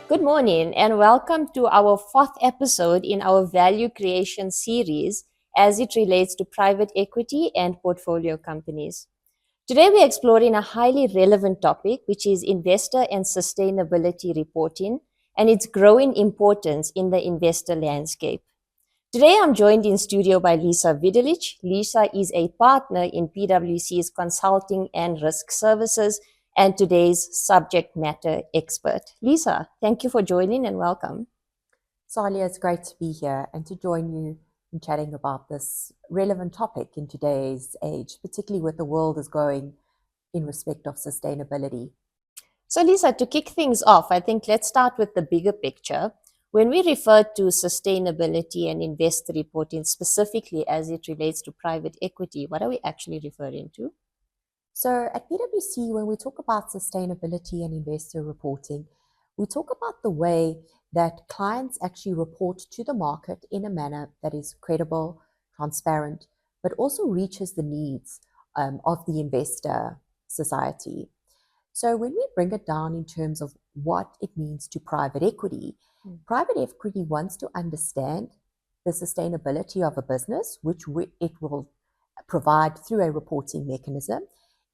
Good morning and welcome to our fourth episode in our value creation series as it relates to private equity and portfolio companies. Today we're exploring a highly relevant topic, which is investor and sustainability reporting and its growing importance in the investor landscape. Today I'm joined in studio by Lisa Vidulich. Lisa is a partner in PwC's Consulting and Risk Services and today's subject matter expert. Lisa, thank you for joining and welcome. Saaleha, it's great to be here and to join you in chatting about this relevant topic in today's age, particularly with the world is going in respect of sustainability. So Lisa, to kick things off, I think let's start with the bigger picture. When we refer to sustainability and investor reporting specifically as it relates to private equity, what are we actually referring to? So at PwC, when we talk about sustainability and investor reporting, we talk about the way that clients actually report to the market in a manner that is credible, transparent, but also reaches the needs of the investor society. So when we bring it down in terms of what it means to private equity wants to understand the sustainability of a business, which it will provide through a reporting mechanism,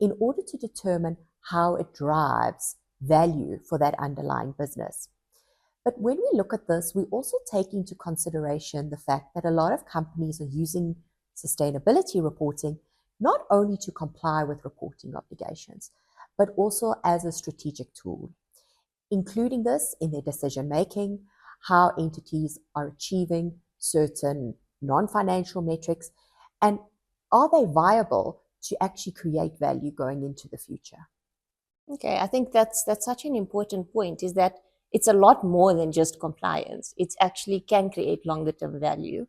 in order to determine how it drives value for that underlying business. But when we look at this, we also take into consideration the fact that a lot of companies are using sustainability reporting not only to comply with reporting obligations, but also as a strategic tool, including this in their decision making, how entities are achieving certain non-financial metrics, and are they viable to actually create value going into the future. Okay, I think that's such an important point, is that it's a lot more than just compliance. It actually can create longer term value.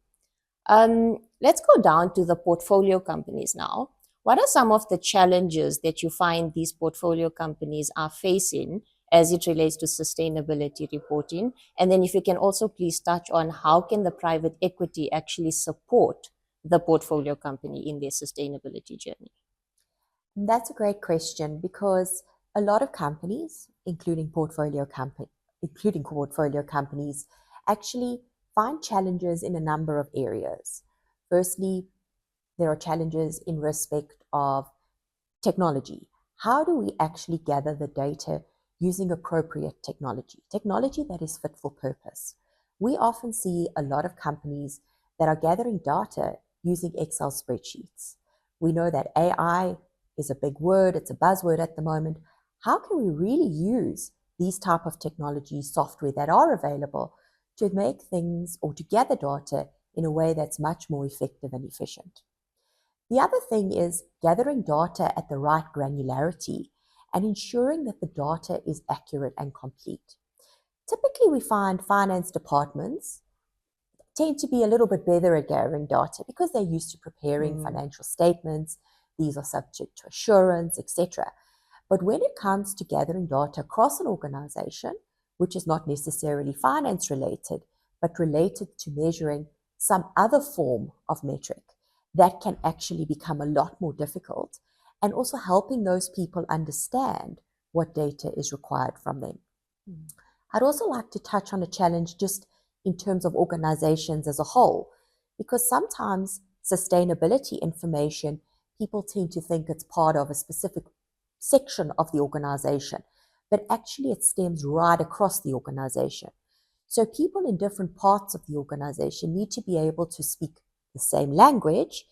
Let's go down to the portfolio companies now. What are some of the challenges that you find these portfolio companies are facing as it relates to sustainability reporting? And then if you can also please touch on how can the private equity actually support the portfolio company in their sustainability journey? That's a great question, because a lot of companies, including portfolio companies, actually find challenges in a number of areas. Firstly, there are challenges in respect of technology. How do we actually gather the data using appropriate technology that is fit for purpose? We often see a lot of companies that are gathering data using Excel spreadsheets. We know that AI is a big word, it's a buzzword at the moment. How can we really use these type of technology software that are available to make things or to gather data in a way that's much more effective and efficient? The other thing is gathering data at the right granularity and ensuring that the data is accurate and complete. Typically, we find finance departments tend to be a little bit better at gathering data because they're used to preparing financial statements. These are subject to assurance, etc. But when it comes to gathering data across an organization, which is not necessarily finance related, but related to measuring some other form of metric, that can actually become a lot more difficult, and also helping those people understand what data is required from them. I'd also like to touch on a challenge just in terms of organizations as a whole, because sometimes sustainability information, people tend to think it's part of a specific section of the organization, but actually it stems right across the organization. So people in different parts of the organization need to be able to speak the same language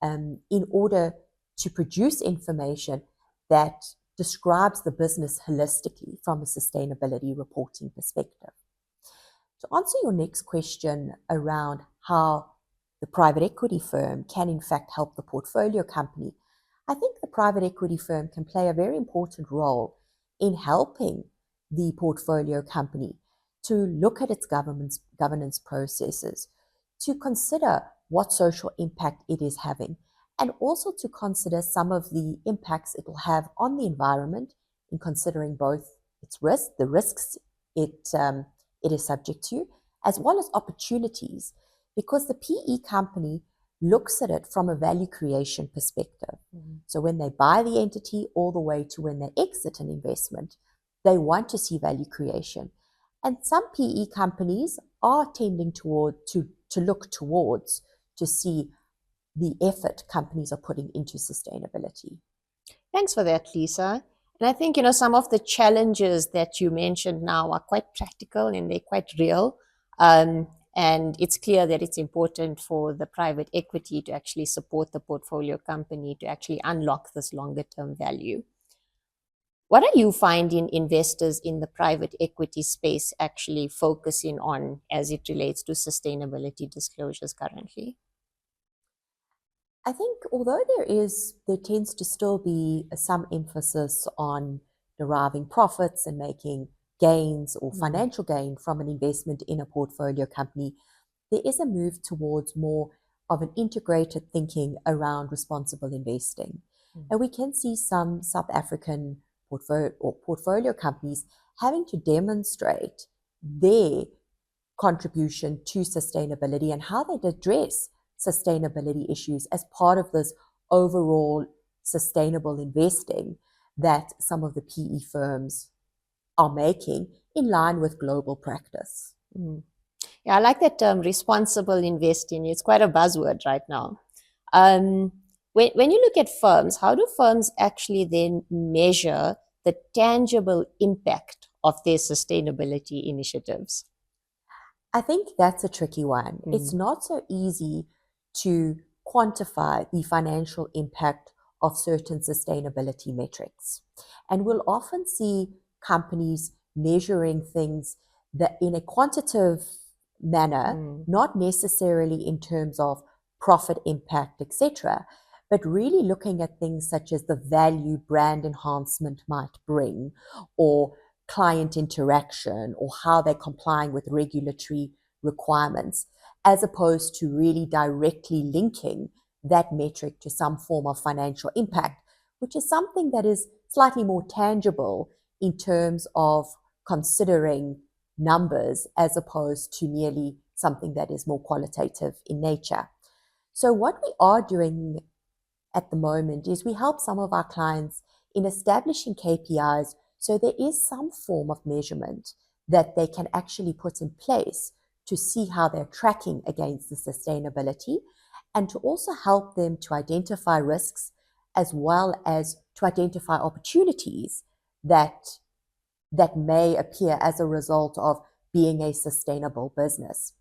in order to produce information that describes the business holistically from a sustainability reporting perspective. To answer your next question around how the private equity firm can in fact help the portfolio company, I think the private equity firm can play a very important role in helping the portfolio company to look at its governance processes, to consider what social impact it is having, and also to consider some of the impacts it will have on the environment in considering both its risks, the risks it is subject to, as well as opportunities, because the PE company looks at it from a value creation perspective. So when they buy the entity all the way to when they exit an investment, They want to see value creation. And some PE companies are tending to look towards to see the effort companies are putting into sustainability. Thanks for that, Lisa. And I think, some of the challenges that you mentioned now are quite practical and they're quite real. And it's clear that it's important for the private equity to actually support the portfolio company to actually unlock this longer term value. What are you finding investors in the private equity space actually focusing on as it relates to sustainability disclosures currently? I think although there tends to still be some emphasis on deriving profits and making gains or financial gain from an investment in a portfolio company, there is a move towards more of an integrated thinking around responsible investing. And we can see some South African portfolio companies having to demonstrate their contribution to sustainability and how they'd address sustainability issues as part of this overall sustainable investing that some of the PE firms are making in line with global practice. Yeah, I like that term, responsible investing. It's quite a buzzword right now. When you look at firms, how do firms actually then measure the tangible impact of their sustainability initiatives? I think that's a tricky one. It's not so easy to quantify the financial impact of certain sustainability metrics. And we'll often see companies measuring things that in a quantitative manner, not necessarily in terms of profit impact, etc., but really looking at things such as the value brand enhancement might bring, or client interaction, or how they're complying with regulatory requirements, as opposed to really directly linking that metric to some form of financial impact, which is something that is slightly more tangible in terms of considering numbers as opposed to merely something that is more qualitative in nature. So what we are doing at the moment is we help some of our clients in establishing KPIs so there is some form of measurement that they can actually put in place to see how they're tracking against the sustainability, and to also help them to identify risks as well as to identify opportunities that may appear as a result of being a sustainable business.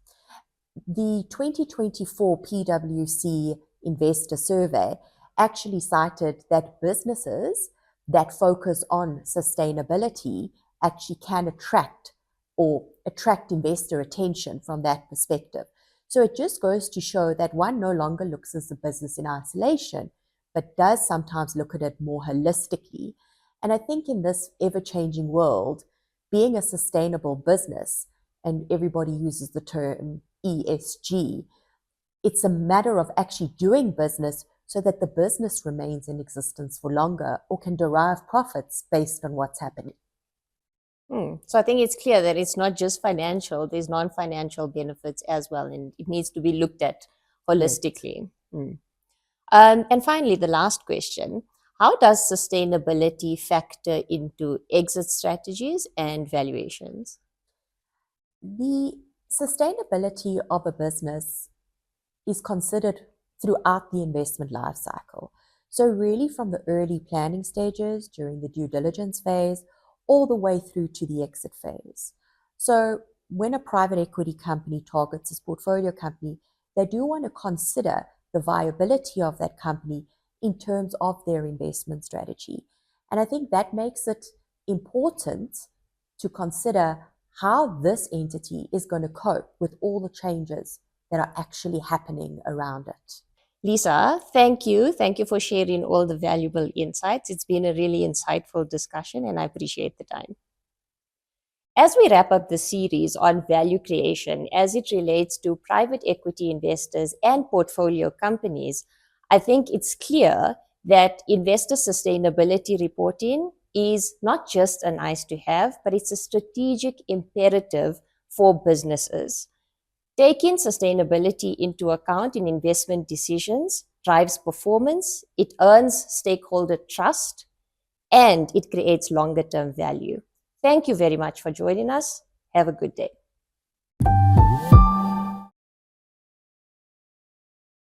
The 2024 PwC Investor Survey actually cited that businesses that focus on sustainability actually can attract investor attention from that perspective. So it just goes to show that one no longer looks at the business in isolation, but does sometimes look at it more holistically. And I think in this ever-changing world, being a sustainable business, and everybody uses the term ESG, it's a matter of actually doing business so that the business remains in existence for longer or can derive profits based on what's happening. So I think it's clear that it's not just financial, there's non-financial benefits as well, and it needs to be looked at holistically. And finally, the last question, how does sustainability factor into exit strategies and valuations? The sustainability of a business is considered throughout the investment life cycle. So really from the early planning stages during the due diligence phase all the way through to the exit phase. So when a private equity company targets its portfolio company, they do want to consider the viability of that company in terms of their investment strategy. And I think that makes it important to consider how this entity is going to cope with all the changes that are actually happening around it. Lisa, thank you. Thank you for sharing all the valuable insights. It's been a really insightful discussion and I appreciate the time. As we wrap up the series on value creation as it relates to private equity investors and portfolio companies, I think it's clear that investor sustainability reporting is not just a nice to have, but it's a strategic imperative for businesses. Taking sustainability into account in investment decisions drives performance, it earns stakeholder trust, and it creates longer term value. Thank you very much for joining us. Have a good day.